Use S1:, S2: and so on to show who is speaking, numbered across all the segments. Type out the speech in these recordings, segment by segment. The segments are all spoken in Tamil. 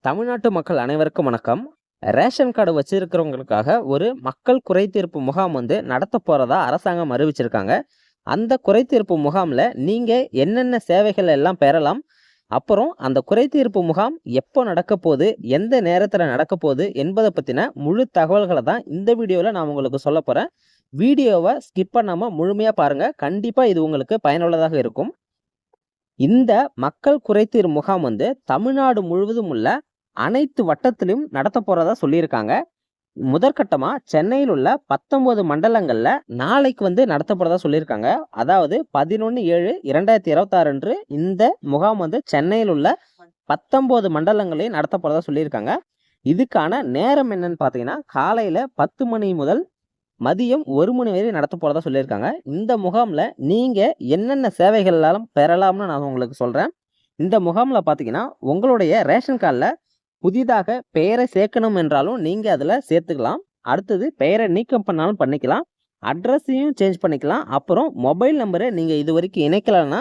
S1: தமிழ்நாட்டு மக்கள் அனைவருக்கும் வணக்கம். ரேஷன் கார்டு வச்சிருக்கிறவங்களுக்காக ஒரு மக்கள் குறைதீர்ப்பு முகாம் வந்து நடத்த போறதா அரசாங்கம் அறிவிச்சிருக்காங்க. அந்த குறைதீர்ப்பு முகாம்ல நீங்க என்னென்ன சேவைகள் எல்லாம் பெறலாம்? அப்புறம் அந்த குறைதீர்ப்பு முகாம் எப்போ நடக்கப் போகுது? எந்த நேரத்துல நடக்கப் போகுது? என்பத பத்தின முழு தகவல்கள தான் இந்த வீடியோல நான் உங்களுக்கு சொல்லப் போறேன். வீடியோவ ஸ்கிப் பண்ணாம முழுமையா பாருங்க. கண்டிப்பா இது உங்களுக்கு பயனுள்ளதாக இருக்கும். இந்த மக்கள் குறைதீர் முகாம் வந்து தமிழ்நாடு முழுவதும் உள்ள அனைத்து வட்டத்திலும் நடத்த போறதா சொல்லியிருக்காங்க. முதற்கட்டமா சென்னையில் உள்ள 19 மண்டலங்கள்ல நாளைக்கு வந்து நடத்த போறதா சொல்லியிருக்காங்க. அதாவது 11/7/2026 அன்று இந்த முகாம் வந்து சென்னையில் உள்ள 19 மண்டலங்களையும் நடத்த போறதா சொல்லியிருக்காங்க. இதுக்கான நேரம் என்னன்னு பார்த்தீங்கன்னா, காலையில 10 மணி முதல் மதியம் 1 மணி வரை நடத்த போறதா சொல்லியிருக்காங்க. இந்த முகாம்ல நீங்க என்னென்ன சேவைகள் எல்லாம் பெறலாம்னு நான் உங்களுக்கு சொல்றேன். இந்த முகாம்ல பார்த்தீங்கன்னா, உங்களுடைய ரேஷன் கார்டுல புதிதாக பெயரை சேர்க்கணும் என்றாலும் நீங்க அதுல சேர்த்துக்கலாம். அடுத்தது பெயரை நீக்கம் பண்ணாலும் பண்ணிக்கலாம். அட்ரஸையும் சேஞ்ச் பண்ணிக்கலாம். அப்புறம் மொபைல் நம்பரை நீங்க இதுவரைக்கும் இணைக்கலன்னா,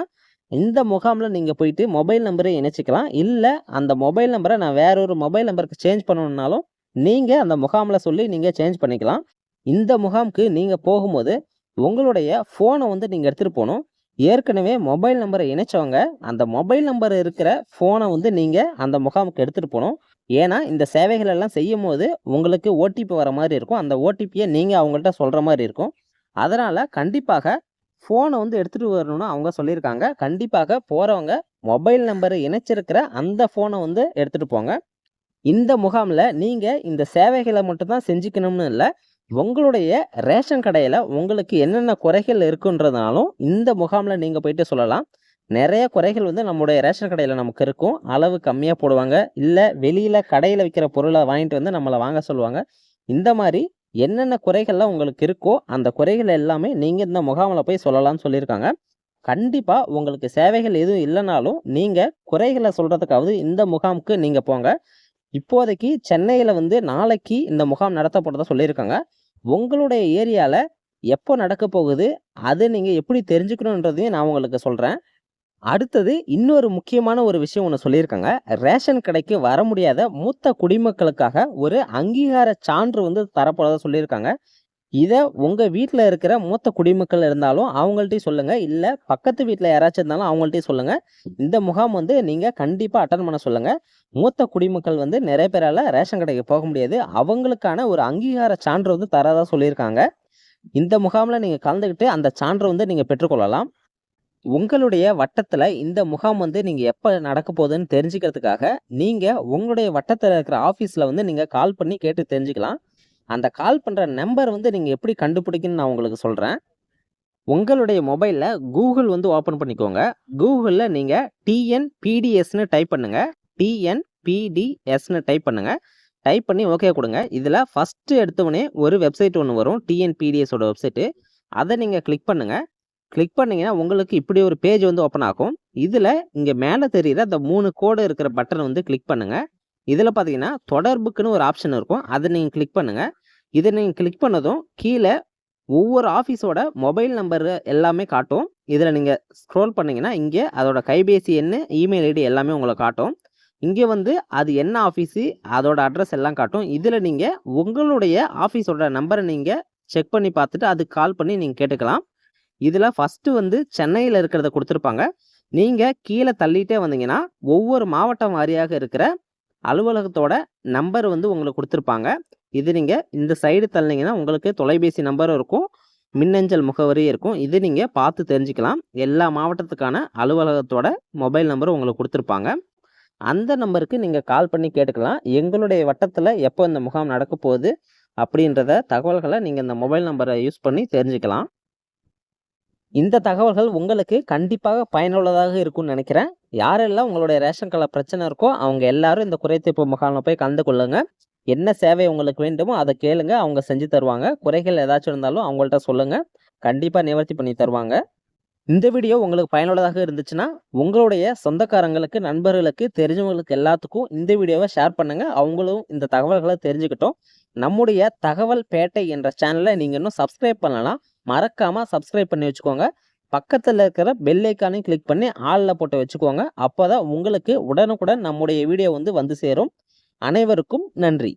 S1: இந்த முகாம்ல நீங்க போயிட்டு மொபைல் நம்பரை இணைச்சுக்கலாம். இல்ல அந்த மொபைல் நம்பரை நான் வேற ஒரு மொபைல் நம்பருக்கு சேஞ்ச் பண்ணணும்னாலும் நீங்க அந்த முகாம்ல சொல்லி நீங்க சேஞ்ச் பண்ணிக்கலாம். இந்த முகாமுக்கு நீங்க போகும்போது உங்களுடைய ஃபோனை வந்து நீங்க எடுத்துட்டு போணும். ஏற்கனவே மொபைல் நம்பரை இணைச்சவங்க அந்த மொபைல் நம்பர் இருக்கிற ஃபோனை வந்து நீங்க அந்த முகாமுக்கு எடுத்துட்டு போணும். ஏன்னா இந்த சேவைகள் எல்லாம் செய்யும்போது உங்களுக்கு ஓடிபி வர மாதிரி இருக்கும். அந்த ஓடிபியை நீங்க அவங்கள்ட்ட சொல்ற மாதிரி இருக்கும். அதனால கண்டிப்பாக ஃபோனை வந்து எடுத்துட்டு வரணும்னு அவங்க சொல்லியிருக்காங்க. கண்டிப்பாக போறவங்க மொபைல் நம்பரை இணைச்சிருக்கிற அந்த ஃபோனை வந்து எடுத்துட்டு போங்க. இந்த முகாம்ல நீங்க இந்த சேவைகளை மட்டும் தான் செஞ்சுக்கணும்னு இல்ல. உங்களுடைய ரேஷன் கடையில உங்களுக்கு என்னென்ன குறைகள் இருக்குன்றதுனாலும் இந்த முகாம்ல நீங்க போயிட்டு சொல்லலாம். நிறைய குறைகள் வந்து நம்முடைய ரேஷன் கடையில நமக்கு இருக்கும். அளவு கம்மியா போடுவாங்க. இல்ல வெளியில கடையில விக்கிற பொருளை வாங்கிட்டு வந்து நம்மள வாங்க சொல்லுவாங்க. இந்த மாதிரி என்னென்ன குறைகள்லாம் உங்களுக்கு இருக்கோ அந்த குறைகள் எல்லாமே நீங்க இந்த முகாம்ல போய் சொல்லலாம்னு சொல்லியிருக்காங்க. கண்டிப்பா உங்களுக்கு சேவைகள் எதுவும் இல்லைனாலும் நீங்க குறைகளை சொல்றதுக்காவது இந்த முகாமுக்கு நீங்க போங்க. இப்போதைக்கு சென்னையில வந்து நாளைக்கு இந்த முகாம் நடத்தப்படுறதா சொல்லியிருக்காங்க. உங்களுடைய ஏரியால எப்போ நடக்க போகுது? அது நீங்க எப்படி தெரிஞ்சுக்கணுன்றதையும் நான் உங்களுக்கு சொல்றேன். அடுத்தது இன்னொரு முக்கியமான ஒரு விஷயம் ஒண்ணு சொல்லியிருக்காங்க. ரேஷன் கடைக்கு வர முடியாத மூத்த குடிமக்களுக்காக ஒரு அங்கீகார சான்று வந்து தரப்போறதா சொல்லியிருக்காங்க. இத உங்க வீட்ல இருக்கிற மூத்த குடிமக்கள் இருந்தாலும் அவங்கள்ட்டயும் சொல்லுங்க. இல்ல பக்கத்து வீட்ல யாராச்சும் இருந்தாலும் அவங்கள்ட்டயும் சொல்லுங்க. இந்த முகாம் வந்து நீங்க கண்டிப்பா அட்டெண்ட் பண்ண சொல்லுங்க. மூத்த குடிமக்கள் வந்து நிறைய பேரால ரேஷன் கடைக்கு போக முடியாது. அவங்களுக்கான ஒரு அங்கீகார சான்று வந்து தரதா சொல்லியிருக்காங்க. இந்த முகாம்ல நீங்க கலந்துக்கிட்டு அந்த சான்றை வந்து நீங்க பெற்றுக்கொள்ளலாம். உங்களுடைய வட்டத்துல இந்த முகாம் வந்து நீங்க எப்ப நடக்க போகுதுன்னு தெரிஞ்சுக்கிறதுக்காக நீங்க உங்களுடைய வட்டத்துல இருக்கிற ஆபீஸ்ல வந்து நீங்க கால் பண்ணி கேட்டு தெரிஞ்சுக்கலாம். அந்த கால் பண்ற நம்பர் வந்து நீங்க எப்படி கண்டுபிடிக்கணும்னு நான் உங்களுக்கு சொல்றேன். உங்களுடைய மொபைல்ல கூகுள் வந்து ஓபன் பண்ணிக்கோங்க. கூகுள்ல நீங்க டிஎன்பிடிஎஸ்ன்னு டைப் பண்ணுங்க. டிஎன்பிடிஎஸ்ன்னு டைப் பண்ணுங்க. டைப் பண்ணி ஓகே கொடுங்க. இதுல ஃபர்ஸ்ட் எடுத்தவொடனே ஒரு வெப்சைட் ஒன்று வரும். டிஎன்பிடிஎஸ் ஓட வெப்சைட். அதை நீங்க கிளிக் பண்ணுங்க. கிளிக் பண்ணீங்கன்னா உங்களுக்கு இப்படி ஒரு பேஜ் வந்து ஓப்பன் ஆகும். இதுல இங்க மேல தெரியுற அந்த 3 கோடு இருக்கிற பட்டன் வந்து கிளிக் பண்ணுங்க. இதுல பாத்தீங்கன்னா தொடர்புக்குன்னு ஒரு ஆப்ஷன் இருக்கும். அதை நீங்க கிளிக் பண்ணுங்க. இதை நீங்க கிளிக் பண்ணதும் கீழே ஒவ்வொரு ஆஃபீஸோட மொபைல் நம்பர் எல்லாமே காட்டும். இதுல நீங்க ஸ்க்ரோல் பண்ணீங்கன்னா இங்க அதோட கைபேசி எண், இமெயில் ஐடி எல்லாமே உங்களுக்கு காட்டும். இங்க வந்து அது என்ன ஆஃபீஸு, அதோட அட்ரஸ் எல்லாம் காட்டும். இதுல நீங்க உங்களுடைய ஆஃபீஸோட நம்பரை நீங்க செக் பண்ணி பார்த்துட்டு அதுக்கு கால் பண்ணி நீங்க கேட்டுக்கலாம். இதுல ஃபர்ஸ்ட் வந்து சென்னையில இருக்கிறத கொடுத்துருப்பாங்க. நீங்க கீழே தள்ளிட்டே வந்தீங்கன்னா ஒவ்வொரு மாவட்டம் வாரியாக இருக்கிற அலுவலகத்தோட நம்பர் வந்து உங்களுக்கு கொடுத்துருப்பாங்க. இது நீங்க இந்த சைடு தள்ளினீங்கன்னா உங்களுக்கு தொலைபேசி நம்பரும் இருக்கும், மின்னஞ்சல் முகவரி இருக்கும். இது நீங்க பார்த்து தெரிஞ்சுக்கலாம். எல்லா மாவட்டத்துக்கான அலுவலகத்தோட மொபைல் நம்பரும் உங்களுக்கு கொடுத்துருப்பாங்க. அந்த நம்பருக்கு நீங்க கால் பண்ணி கேட்டுக்கலாம். எங்களுடைய வட்டத்துல எப்போ இந்த முகாம் நடக்க போகுது அப்படின்றத தகவல்களை நீங்க இந்த மொபைல் நம்பரை யூஸ் பண்ணி தெரிஞ்சுக்கலாம். இந்த தகவல்கள் உங்களுக்கு கண்டிப்பாக பயனுள்ளதாக இருக்கும்னு நினைக்கிறேன். யாரெல்லாம் உங்களுடைய ரேஷன் கார்டில் பிரச்சனை இருக்கோ அவங்க எல்லாரும் இந்த குறைதீர்ப்பு முகாமில் போய் கலந்து கொள்ளுங்க. என்ன சேவை உங்களுக்கு வேண்டுமோ அதை கேளுங்க. அவங்க செஞ்சு தருவாங்க. குறைகள் ஏதாச்சும் இருந்தாலும் அவங்கள்ட்ட சொல்லுங்க. கண்டிப்பாக நிவர்த்தி பண்ணி தருவாங்க. இந்த வீடியோ உங்களுக்கு பயனுள்ளதாக இருந்துச்சுன்னா உங்களுடைய சொந்தக்காரங்களுக்கு, நண்பர்களுக்கு, தெரிஞ்சவங்களுக்கு எல்லாத்துக்கும் இந்த வீடியோவை ஷேர் பண்ணுங்க. அவங்களும் இந்த தகவல்களை தெரிஞ்சுக்கிட்டோம். நம்முடைய தகவல் பேட்டை என்ற சேனலை நீங்க இன்னும் சப்ஸ்கிரைப் பண்ணலாம். மறக்காம சப்ஸ்கிரைப் பண்ணி வச்சுக்கோங்க. பக்கத்துல இருக்கிற பெல் ஐக்கானையும் கிளிக் பண்ணி ஆல்ல போட்டு வச்சுக்கோங்க. அப்போதான் உங்களுக்கு உடனுக்குடன் நம்முடைய வீடியோ வந்து சேரும். அனைவருக்கும் நன்றி.